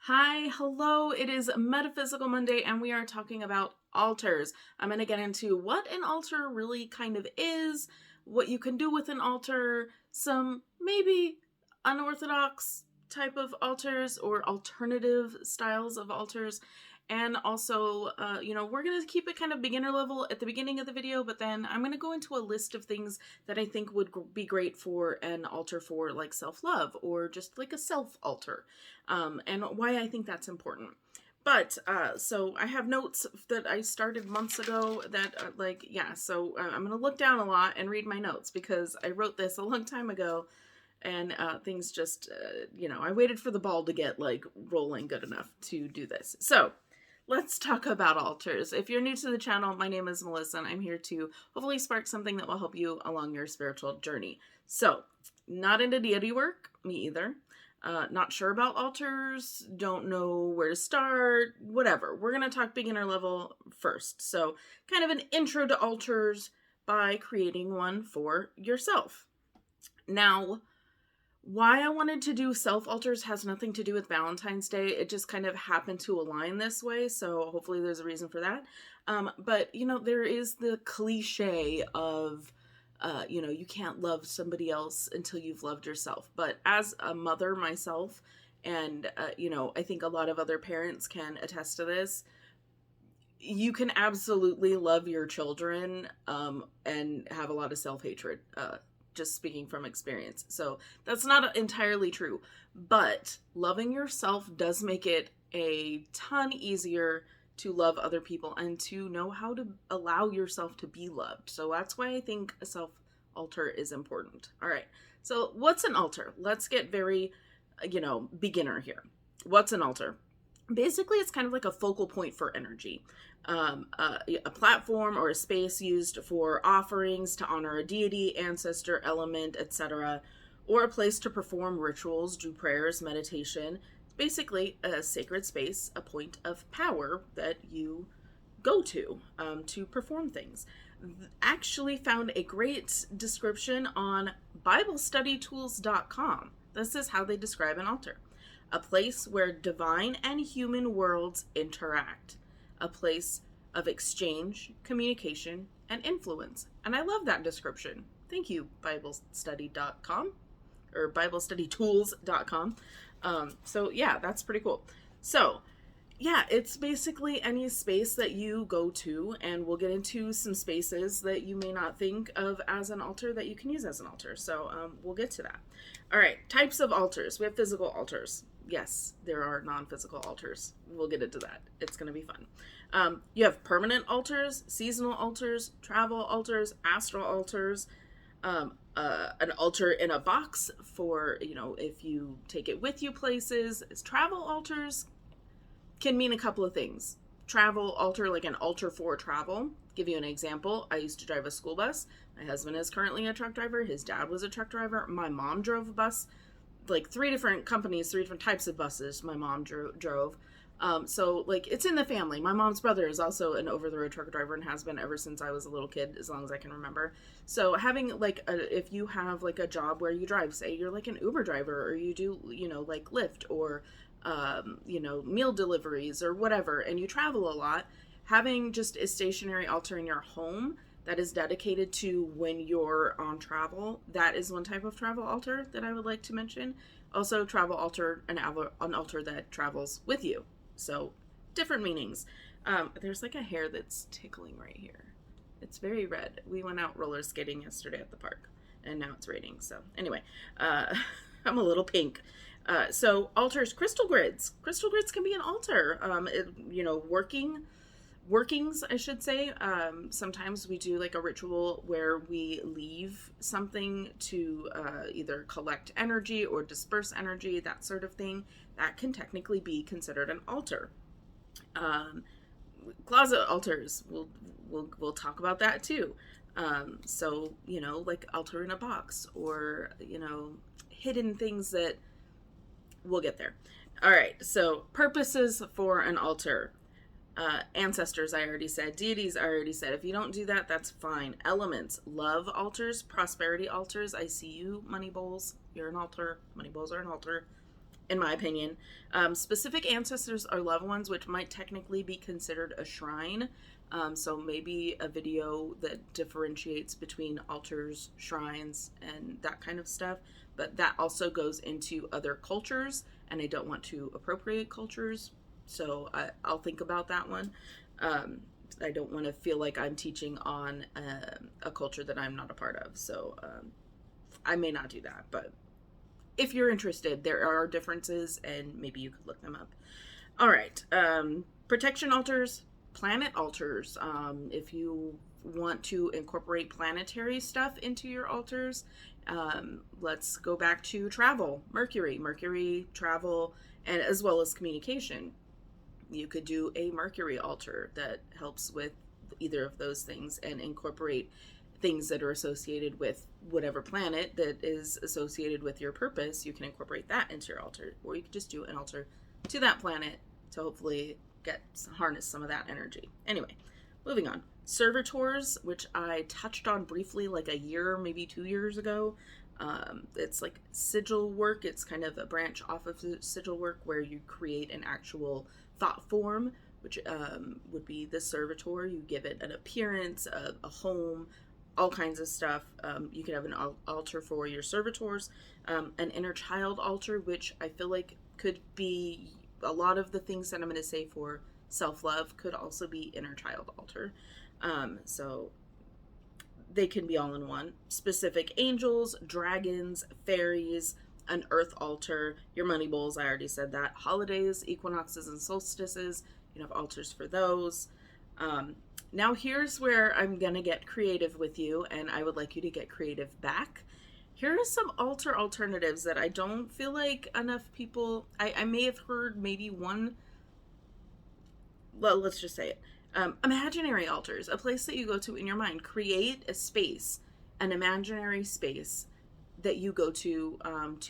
Hi, hello. It is Metaphysical Monday, and we are talking about altars. I'm going to get into what an altar really kind of is, what you can do with an altar, some maybe unorthodox type of altars or alternative styles of altars. And also, we're going to keep it kind of beginner level at the beginning of the video, but then I'm going to go into a list of things that I think would be great for an altar for like self-love or just like a self altar, and why I think that's important. But so I have notes that I started months ago that I'm gonna look down a lot and read my notes because I wrote this a long time ago, and things just I waited for the ball to get like rolling good enough to do this. So let's talk about altars. If you're new to the channel, my name is Melissa, and I'm here to hopefully spark something that will help you along your spiritual journey. So, not into deity work, me either. Not sure about altars, don't know where to start, whatever. We're going to talk beginner level first. So, kind of an intro to altars by creating one for yourself. Now, why I wanted to do self altars has nothing to do with Valentine's Day. It just kind of happened to align this way, so hopefully there's a reason for that. But there is the cliche of you can't love somebody else until you've loved yourself. But as a mother myself, and I think a lot of other parents can attest to this, you can absolutely love your children and have a lot of self-hatred, just speaking from experience. So that's not entirely true, but loving yourself does make it a ton easier to love other people and to know how to allow yourself to be loved. So that's why I think a self altar is important. All right. So what's an altar? Let's get very, beginner here. What's an altar? Basically, it's kind of like a focal point for energy. A platform or a space used for offerings to honor a deity, ancestor, element, etc., or a place to perform rituals, do prayers, meditation. Basically, a sacred space, a point of power that you go to perform things. Actually found a great description on BibleStudyTools.com. This is how they describe an altar. A place where divine and human worlds interact. A place of exchange, communication, and influence. And I love that description. Thank you, BibleStudy.com or BibleStudyTools.com. So yeah, that's pretty cool. So yeah, it's basically any space that you go to, and we'll get into some spaces that you may not think of as an altar that you can use as an altar. So we'll get to that. All right, types of altars. We have physical altars. Yes, there are non-physical altars. We'll get into that. It's going to be fun. You have permanent altars, seasonal altars, travel altars, astral altars, an altar in a box for, if you take it with you places. Travel altars can mean a couple of things. Travel altar, like an altar for travel. Give you an example. I used to drive a school bus. My husband is currently a truck driver. His dad was a truck driver. My mom drove a bus. Like 3 different companies, 3 different types of buses my mom drove. So like it's in the family. My mom's brother is also an over-the-road truck driver and has been ever since I was a little kid, as long as I can remember. So having like if you have like a job where you drive, say you're like an Uber driver, or you do like Lyft or meal deliveries or whatever, and you travel a lot, having just a stationary altar in your home that is dedicated to when you're on travel, that is one type of travel altar that I would like to mention. Also, travel altar, an altar that travels with you. So, different meanings. There's like a hair that's tickling right here. It's very red. We went out roller skating yesterday at the park, and now it's raining. So, anyway, I'm a little pink. So altars, crystal grids. Crystal grids can be an altar. Workings, I should say. Sometimes we do like a ritual where we leave something to either collect energy or disperse energy, that sort of thing. That can technically be considered an altar. Closet altars, we'll talk about that too. So like altar in a box, or hidden things that we'll get there. All right, so purposes for an altar. Ancestors, I already said. Deities, I already said. If you don't do that, that's fine. Elements, love altars, prosperity altars. I see you, money bowls. You're an altar. Money bowls are an altar. in my opinion. Specific ancestors are loved ones, which might technically be considered a shrine. So maybe a video that differentiates between altars, shrines, and that kind of stuff. But that also goes into other cultures, and I don't want to appropriate cultures. So I'll think about that one. I don't want to feel like I'm teaching on a culture that I'm not a part of. So I may not do that. But if you're interested, there are differences, and maybe you could look them up. All right. Protection altars, planet altars. If you want to incorporate planetary stuff into your altars, let's go back to travel. Mercury, travel, and as well as communication. You could do a Mercury altar that helps with either of those things and incorporate things that are associated with whatever planet that is associated with your purpose. You can incorporate that into your altar, or you could just do an altar to that planet to hopefully harness some of that energy. Anyway, moving on. Servitors, which I touched on briefly like a year, maybe 2 years ago. It's like sigil work. It's kind of a branch off of sigil work where you create an actual thought form, which would be the servitor. You give it an appearance, a home, all kinds of stuff. You could have an altar for your servitors, an inner child altar, which I feel like could be a lot of the things that I'm going to say for self-love could also be inner child altar. So they can be all in one. Specific angels, dragons, fairies, an earth altar, your money bowls, I already said that. Holidays, equinoxes, and solstices, you have altars for those. Now here's where I'm going to get creative with you, and I would like you to get creative back. Here are some altar alternatives that I don't feel like enough people, I may have heard maybe one, well, let's just say it. Imaginary altars, a place that you go to in your mind. Create a space, an imaginary space that you go to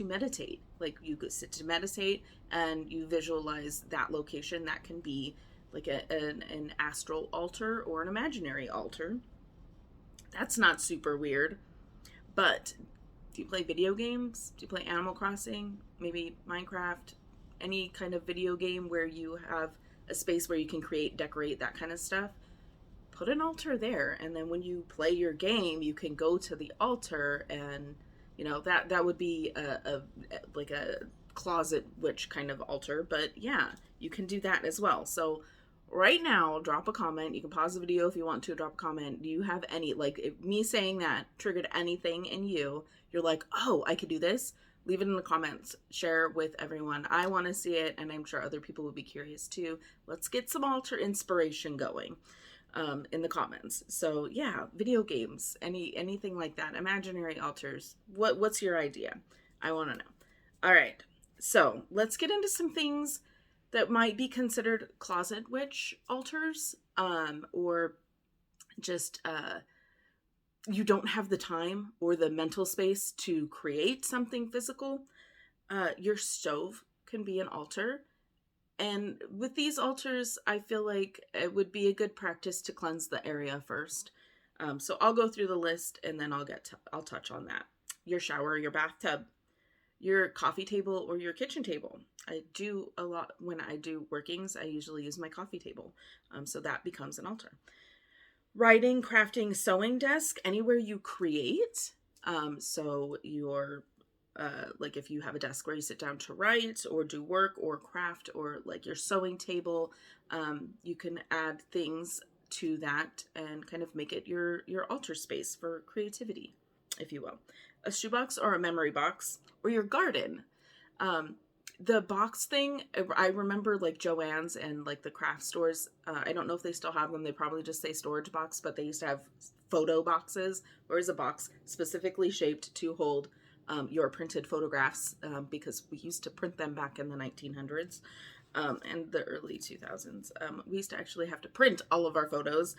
meditate. Like you go sit to meditate and you visualize that location. That can be like an astral altar or an imaginary altar. That's not super weird. But do you play video games? Do you play Animal Crossing? Maybe Minecraft? Any kind of video game where you have a space where you can create, decorate, that kind of stuff? Put an altar there, and then when you play your game, you can go to the altar, and that would be like a closet witch kind of altar. But yeah, you can do that as well. So right now, drop a comment. You can pause the video if you want to. Drop a comment. Do you have any, like, if me saying that triggered anything in you? You're like, oh, I could do this. Leave it in the comments. Share it with everyone. I want to see it, and I'm sure other people would be curious too. Let's get some altar inspiration going in the comments. So yeah, video games, anything like that, imaginary altars. What's your idea? I want to know. All right, so let's get into some things that might be considered closet witch altars, or just you don't have the time or the mental space to create something physical. Your stove can be an altar. And with these altars, I feel like it would be a good practice to cleanse the area first. So I'll go through the list and then I'll touch on that. Your shower, your bathtub, your coffee table, or your kitchen table. I do a lot when I do workings. I usually use my coffee table. So that becomes an altar. Writing, crafting, sewing desk, anywhere you create. So your, like if you have a desk where you sit down to write or do work or craft, or like your sewing table, you can add things to that and kind of make it your altar space for creativity, if you will. A shoebox or a memory box, or your garden. The box thing, I remember like Joann's and like the craft stores. I don't know if they still have them. They probably just say storage box, but they used to have photo boxes, or is a box specifically shaped to hold your printed photographs, because we used to print them back in the 1900s and the early 2000s. We used to actually have to print all of our photos,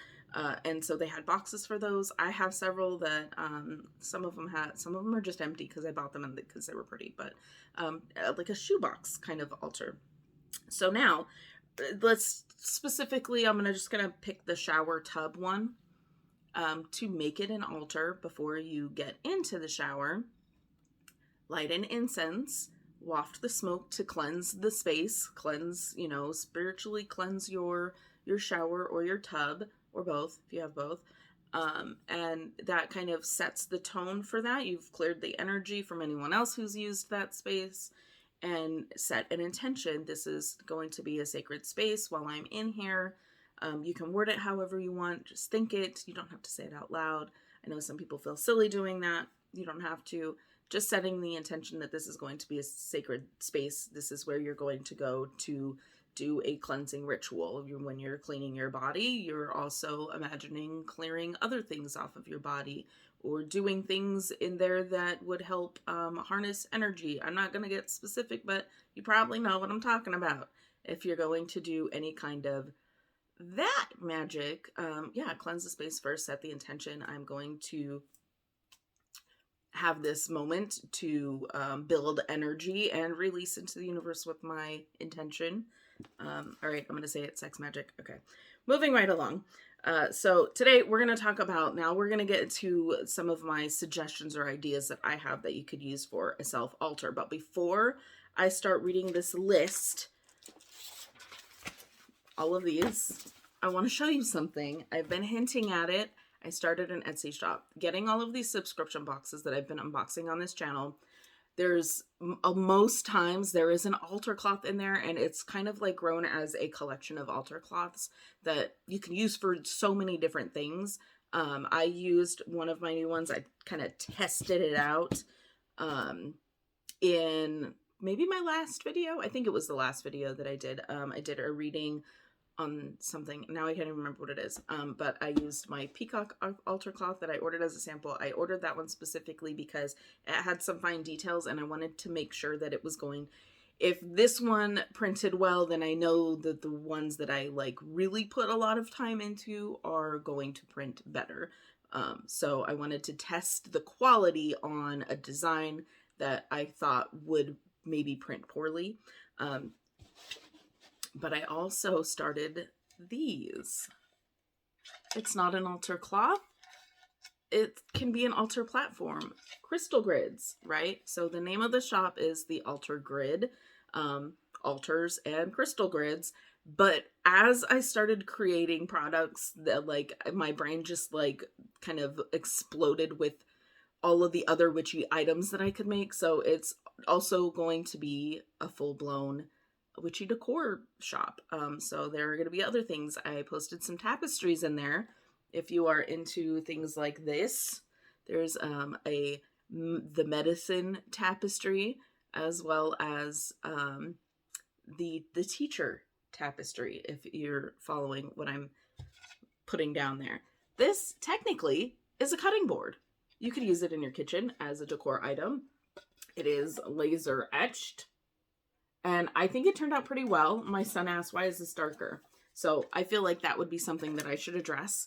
and so they had boxes for those. I have several that some of them are just empty because I bought them because they were pretty, but like a shoebox kind of altar. So now let's specifically, I'm just gonna pick the shower tub one to make it an altar. Before you get into the shower, light an incense waft the smoke to cleanse the space, cleanse, spiritually cleanse your shower or your tub, or both, if you have both. And that kind of sets the tone for that. You've cleared the energy from anyone else who's used that space and set an intention. This is going to be a sacred space while I'm in here. You can word it however you want. Just think it. You don't have to say it out loud. I know some people feel silly doing that. You don't have to. Just setting the intention that this is going to be a sacred space. This is where you're going to go to do a cleansing ritual. When you're cleaning your body, you're also imagining clearing other things off of your body, or doing things in there that would help harness energy. I'm not going to get specific, but you probably know what I'm talking about. If you're going to do any kind of that magic, cleanse the space first, set the intention. I'm going to have this moment to build energy and release into the universe with my intention. All right, I'm going to say it, sex magic. Okay, moving right along. So today we're going to talk about, now we're going to get to some of my suggestions or ideas that I have that you could use for a self altar. But before I start reading this list, all of these, I want to show you something. I've been hinting at it. I started an Etsy shop. Getting all of these subscription boxes that I've been unboxing on this channel, there's most times there is an altar cloth in there, and it's kind of like grown as a collection of altar cloths that you can use for so many different things. I used one of my new ones. I kind of tested it out in maybe my last video. I think it was the last video that I did. I did a reading on something. Now I can't even remember what it is. But I used my peacock altar cloth that I ordered as a sample. I ordered that one specifically because it had some fine details, and I wanted to make sure that it was going, if this one printed well, then I know that the ones that I like really put a lot of time into are going to print better. So I wanted to test the quality on a design that I thought would maybe print poorly. But I also started these. It's not an altar cloth. It can be an altar platform. Crystal grids, right? So the name of the shop is the Altar Grid, altars and crystal grids. But as I started creating products, that like my brain just like kind of exploded with all of the other witchy items that I could make. So it's also going to be a full-blown witchy decor shop. So there are going to be other things. I posted some tapestries in there. If you are into things like this, there's the medicine tapestry, as well as the teacher tapestry, if you're following what I'm putting down there. This technically is a cutting board. You could use it in your kitchen as a decor item. It is laser etched, and I think it turned out pretty well. My son asked, why is this darker? So I feel like that would be something that I should address.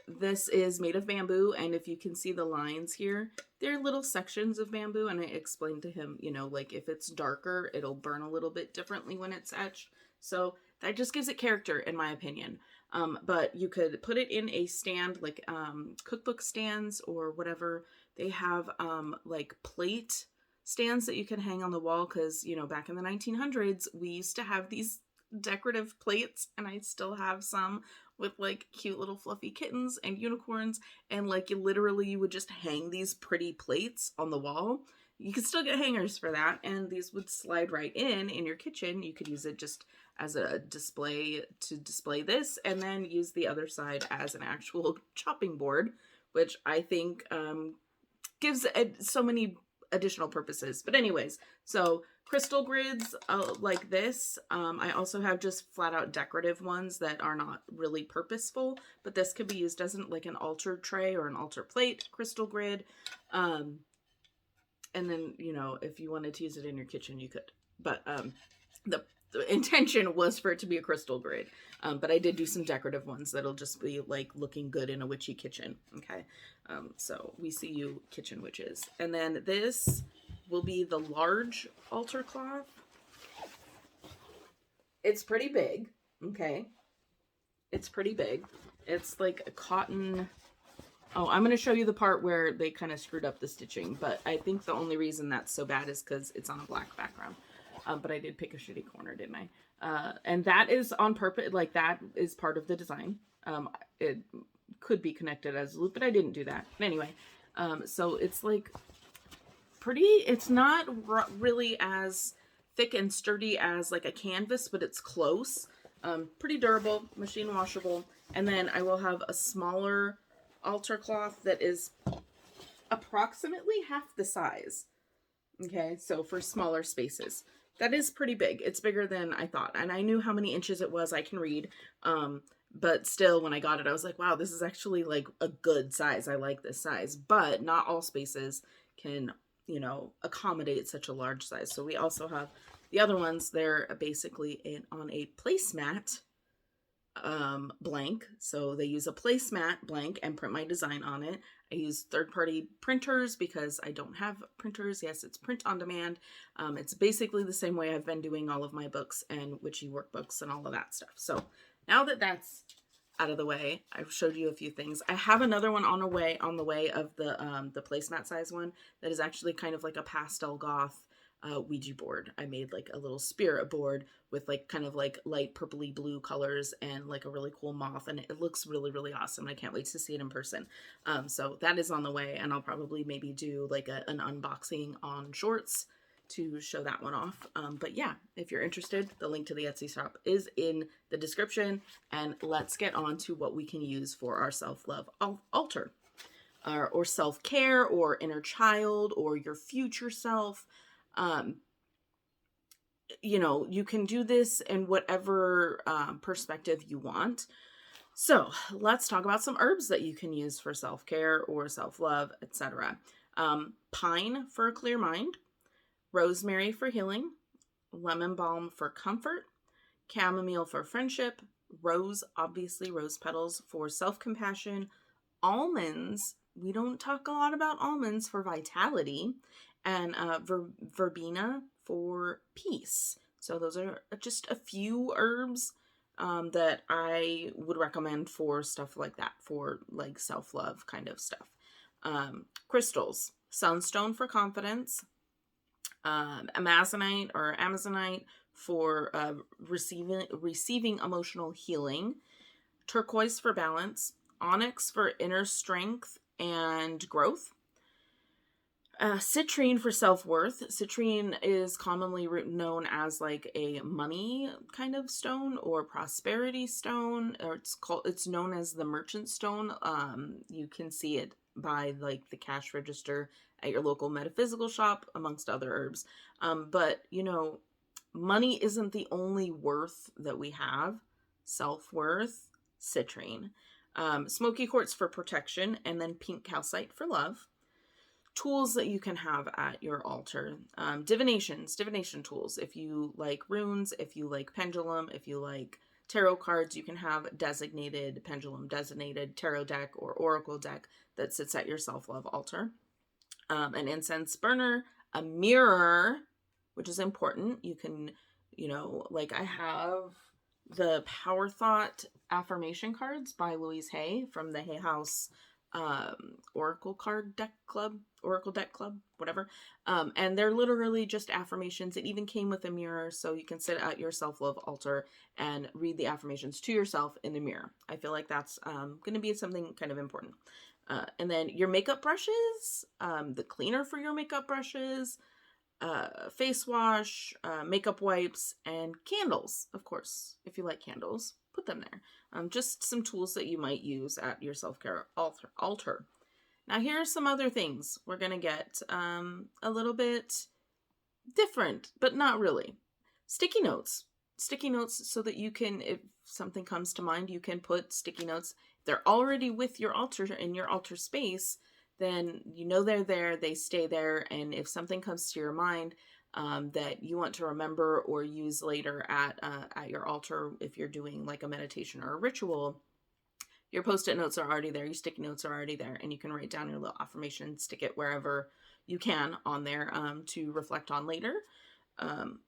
This is made of bamboo, and if you can see the lines here, they're little sections of bamboo, and I explained to him, like if it's darker, it'll burn a little bit differently when it's etched. So that just gives it character, in my opinion. But you could put it in a stand, like cookbook stands or whatever. They have like plate stands that you can hang on the wall, because back in the 1900s we used to have these decorative plates, and I still have some with like cute little fluffy kittens and unicorns, and like you would just hang these pretty plates on the wall. You could still get hangers for that, and these would slide right in your kitchen. You could use it just as a display to display this, and then use the other side as an actual chopping board, which I think gives so many additional purposes. But anyways, so crystal grids like this. I also have just flat out decorative ones that are not really purposeful, but this could be used as like an altar tray or an altar plate crystal grid. And then, if you wanted to use it in your kitchen, you could. But the intention was for it to be a crystal grid. But I did do some decorative ones that'll just be like looking good in a witchy kitchen. Okay. So we see you, kitchen witches. And then this will be the large altar cloth. It's pretty big. Okay. It's pretty big. It's like a cotton Oh, I'm going to show you the part where they kind of screwed up the stitching, but I think the only reason that's so bad is because it's on a black background. But I did pick a shitty corner, didn't I? And that is on purpose. Like, that is part of the design. It could be connected as a loop, but I didn't do that. But anyway, so it's like pretty, it's not really as thick and sturdy as like a canvas, but it's close. Pretty durable, machine washable. And then I will have a smaller altar cloth that is approximately half the size. Okay, so for smaller spaces. That is pretty big. It's bigger than I thought. And I knew how many inches it was. I can read. But still, when I got it, I was like, wow, this is actually like a good size. I like this size. But not all spaces can, accommodate such a large size. So we also have the other ones. They're basically on a placemat blank. So they use a placemat blank and print my design on it. I use third-party printers because I don't have printers. Yes, it's print on demand. It's basically the same way I've been doing all of my books and witchy workbooks and all of that stuff. So now that that's out of the way, I've showed you a few things. I have another one on the way of the placemat size one that is actually kind of like a pastel goth Ouija board. I made like a little spirit board with like kind of like light purpley blue colors and like a really cool moth, and it looks really, really awesome. I can't wait to see it in person. So that is on the way, and I'll probably maybe do like an unboxing on Shorts to show that one off. But yeah, if you're interested, the link to the Etsy shop is in the description, and let's get on to what we can use for our self-love altar. Or self-care, or inner child, or your future self. You can do this in whatever perspective you want. So let's talk about some herbs that you can use for self-care or self-love, etc. Pine for a clear mind, rosemary for healing, lemon balm for comfort, chamomile for friendship, rose, obviously rose petals for self-compassion, almonds, we don't talk a lot about almonds, for vitality, and verbena for peace. So those are just a few herbs that I would recommend for stuff like that, for like self-love kind of stuff. Crystals, sunstone for confidence, amazonite for receiving emotional healing, turquoise for balance, onyx for inner strength and growth, citrine for self-worth. Citrine is commonly known as like a money kind of stone or prosperity stone, or it's known as the merchant stone. You can see it by like the cash register at your local metaphysical shop, amongst other herbs. But money isn't the only worth that we have. Self-worth, citrine. Smoky quartz for protection, and then pink calcite for love. Tools that you can have at your altar. Divination tools. If you like runes, if you like pendulum, if you like tarot cards, you can have designated pendulum, designated tarot deck or oracle deck that sits at your self-love altar. An incense burner, a mirror, which is important. You can, like I have the Power Thought affirmation cards by Louise Hay from the Hay House Oracle Deck Club, whatever. And they're literally just affirmations. It even came with a mirror, so you can sit at your self-love altar and read the affirmations to yourself in the mirror. I feel like that's going to be something kind of important. And then your makeup brushes, the cleaner for your makeup brushes, face wash, makeup wipes, and candles. Of course, if you like candles, put them there. Just some tools that you might use at your self-care altar. Now, here are some other things. We're going to get a little bit different, but not really. Sticky notes so that you can, if something comes to mind, you can put sticky notes. They're already with your altar in your altar space, then they're there, they stay there, and if something comes to your mind that you want to remember or use later at your altar, if you're doing like a meditation or a ritual, your post-it notes are already there, your sticky notes are already there, and you can write down your little affirmation, stick it wherever you can on there to reflect on later,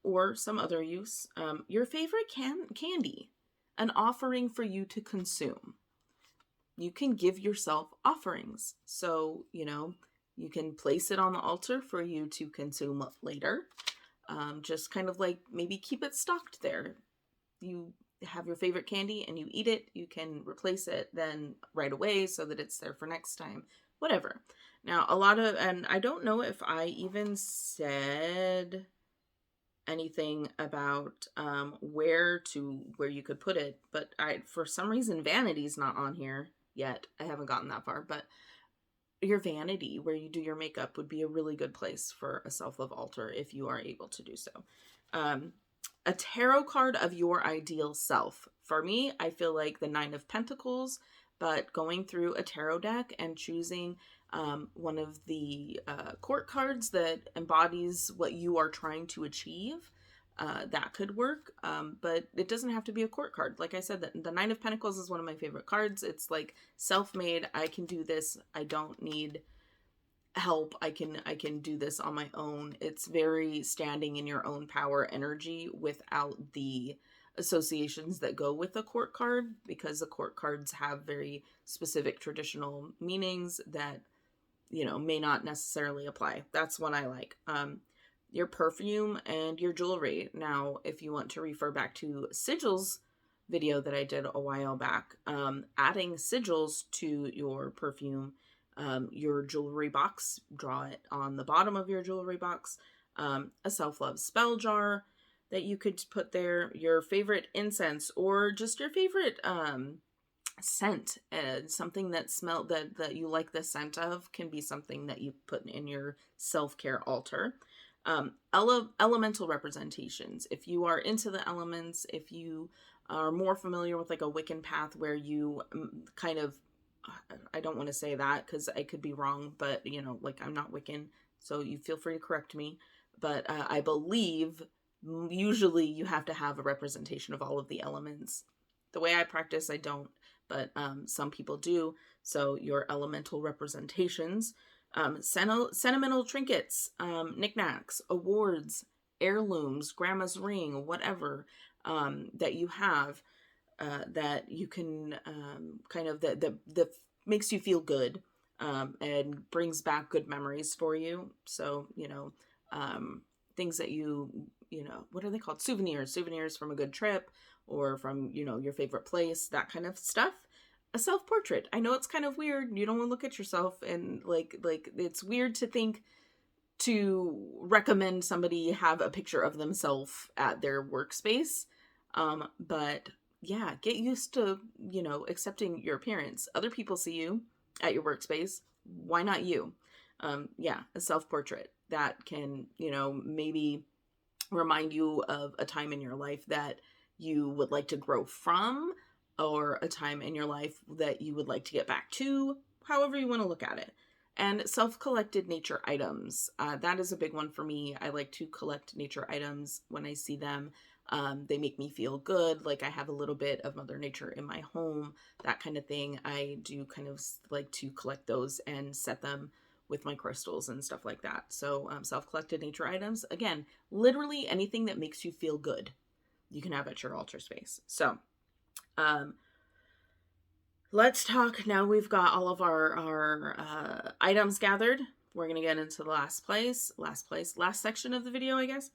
or some other use. Your favorite candy, an offering for you to consume. you can give yourself offerings. So, you can place it on the altar for you to consume later. Just kind of like maybe keep it stocked there. You have your favorite candy and you eat it, you can replace it then right away so that it's there for next time. Whatever. Now, and I don't know if I even said anything about where you could put it, but for some reason vanity's not on here yet. I haven't gotten that far, but your vanity where you do your makeup would be a really good place for a self-love altar if you are able to do so. A tarot card of your ideal self. For me, I feel like the Nine of Pentacles, but going through a tarot deck and choosing one of the court cards that embodies what you are trying to achieve, that could work. But it doesn't have to be a court card. Like I said, the Nine of Pentacles is one of my favorite cards. It's like self-made. I can do this. I don't need help. I can do this on my own. It's very standing in your own power energy without the associations that go with a court card, because the court cards have very specific traditional meanings that may not necessarily apply. That's one I like. Your perfume and your jewelry. Now, if you want to refer back to sigils video that I did a while back, adding sigils to your perfume, your jewelry box, draw it on the bottom of your jewelry box, a self-love spell jar that you could put there, your favorite incense, or just your favorite scent, something that you like the scent of can be something that you put in your self-care altar. Elemental representations. If you are into the elements, if you are more familiar with like a Wiccan path where you kind of, I don't want to say that because I could be wrong, but like I'm not Wiccan, so you feel free to correct me. But I believe usually you have to have a representation of all of the elements. The way I practice, I don't, but some people do. So your elemental representations, sentimental trinkets, knickknacks, awards, heirlooms, grandma's ring, whatever that you have that you can kind of that makes you feel good and brings back good memories for you. So things that what are they called? Souvenirs from a good trip or from your favorite place, that kind of stuff. A self-portrait. I know it's kind of weird. You don't want to look at yourself and like it's weird to think to recommend somebody have a picture of themselves at their workspace. But yeah, get used to, accepting your appearance. Other people see you at your workspace. Why not you? Yeah, a self-portrait that can, maybe remind you of a time in your life that you would like to grow from, or a time in your life that you would like to get back to, however you want to look at it. And self-collected nature items. That is a big one for me. I like to collect nature items when I see them. They make me feel good. Like I have a little bit of Mother Nature in my home, that kind of thing. I do kind of like to collect those and set them with my crystals and stuff like that. So self-collected nature items, again, literally anything that makes you feel good, you can have at your altar space. So let's talk now. We've got all of our items gathered. We're going to get into the last section of the video, I guess,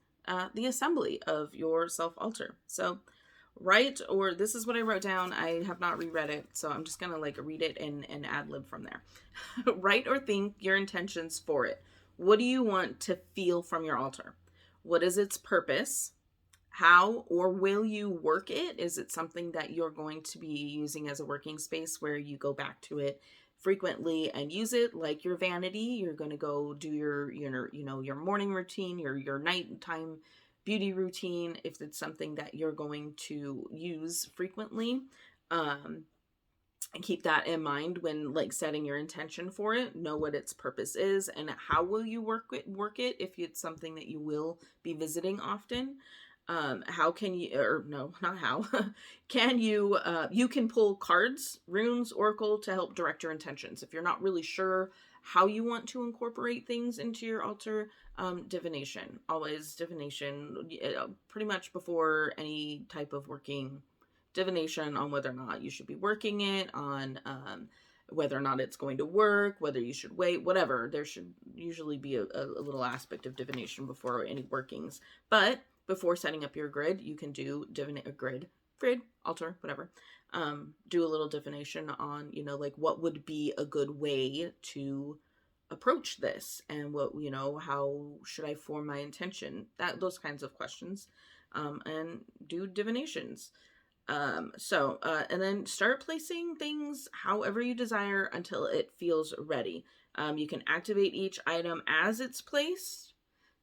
the assembly of your self altar. So this is what I wrote down. I have not reread it, so I'm just going to read it and ad lib from there. Write or think your intentions for it. What do you want to feel from your altar? What is its purpose? How or will you work it? Is it something that you're going to be using as a working space where you go back to it frequently and use it, like your vanity? You're going to go do your morning routine, your nighttime beauty routine. If it's something that you're going to use frequently, and keep that in mind when setting your intention for it. Know what its purpose is and how will you work it if it's something that you will be visiting often. How can you, or no, not how, can you, you can pull cards, runes, oracle to help direct your intentions. If you're not really sure how you want to incorporate things into your altar, divination, always divination, pretty much before any type of working divination on whether or not you should be working it, on whether or not it's going to work, whether you should wait, whatever. There should usually be a little aspect of divination before any workings. But before setting up your grid, you can do grid, altar, whatever. Do a little divination on, like what would be a good way to approach this, and what, how should I form my intention, those kinds of questions, and do divinations. And then start placing things however you desire until it feels ready. You can activate each item as it's placed.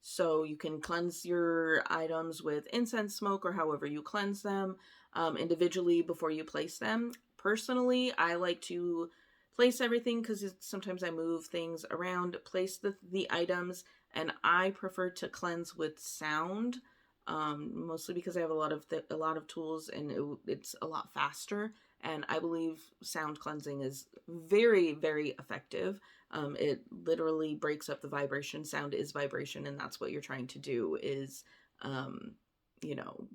So you can cleanse your items with incense smoke or however you cleanse them individually before you place them. Personally, I like to place everything because sometimes I move things around, place the items, and I prefer to cleanse with sound. Mostly because I have a lot of tools, and it's a lot faster. And I believe sound cleansing is very, very effective. It literally breaks up the vibration. Sound is vibration, and that's what you're trying to do is,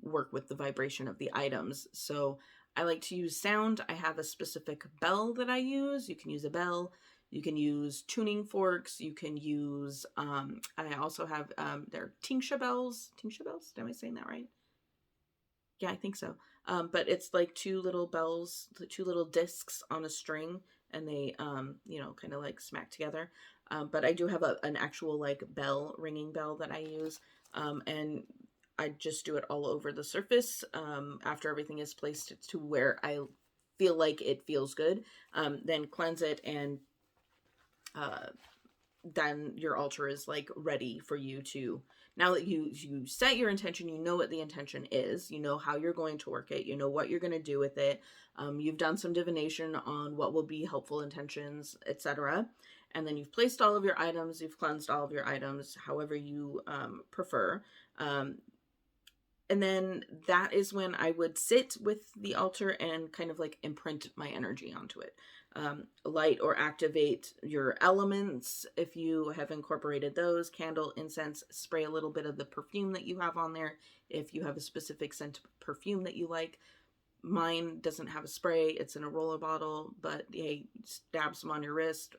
work with the vibration of the items. So I like to use sound. I have a specific bell that I use. You can use a bell. You can use tuning forks. You can use, I also have, they're tingsha bells. Tingsha bells? Am I saying that right? Yeah, I think so. But it's like two little bells, two little discs on a string, and they, kind of like smack together. But I do have an actual like ringing bell that I use. And I just do it all over the surface after everything is placed to where I feel like it feels good. Then cleanse it, and then your altar is like ready for you to, now that you set your intention, you know what the intention is, you know how you're going to work it, you know what you're going to do with it, you've done some divination on what will be helpful intentions, etc. And then you've placed all of your items, you've cleansed all of your items however you prefer. And then that is when I would sit with the altar and kind of like imprint my energy onto it. Light or activate your elements if you have incorporated those. Candle, incense, spray a little bit of the perfume that you have on there if you have a specific scent perfume that you like. Mine doesn't have a spray, it's in a roller bottle, but hey, stab some on your wrist.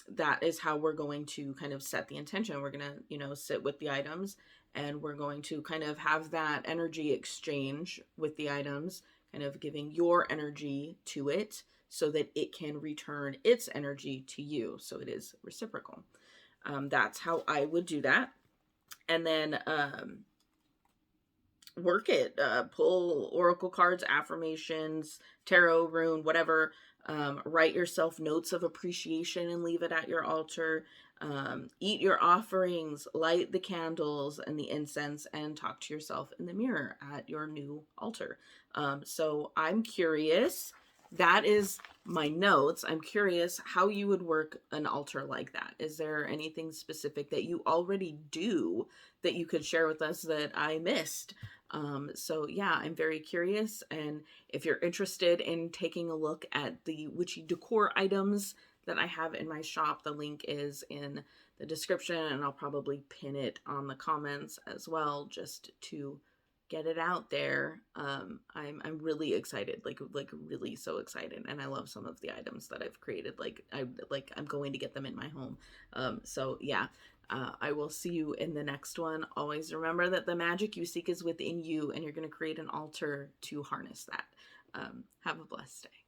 That is how we're going to kind of set the intention. We're going to, sit with the items, and we're going to kind of have that energy exchange with the items, kind of giving your energy to it so that it can return its energy to you. So it is reciprocal. That's how I would do that. And then work it. Pull oracle cards, affirmations, tarot, rune, whatever. Write yourself notes of appreciation and leave it at your altar. Eat your offerings, light the candles and the incense, and talk to yourself in the mirror at your new altar. So I'm curious. That is my notes. I'm curious how you would work an altar like that. Is there anything specific that you already do that you could share with us that I missed? So yeah, I'm very curious. And if you're interested in taking a look at the witchy decor items that I have in my shop, the link is in the description, and I'll probably pin it on the comments as well, just to get it out there. I'm really excited, like really so excited, and I love some of the items that I've created. I'm going to get them in my home. So yeah. I will see you in the next one. Always remember that the magic you seek is within you, and you're going to create an altar to harness that. Have a blessed day.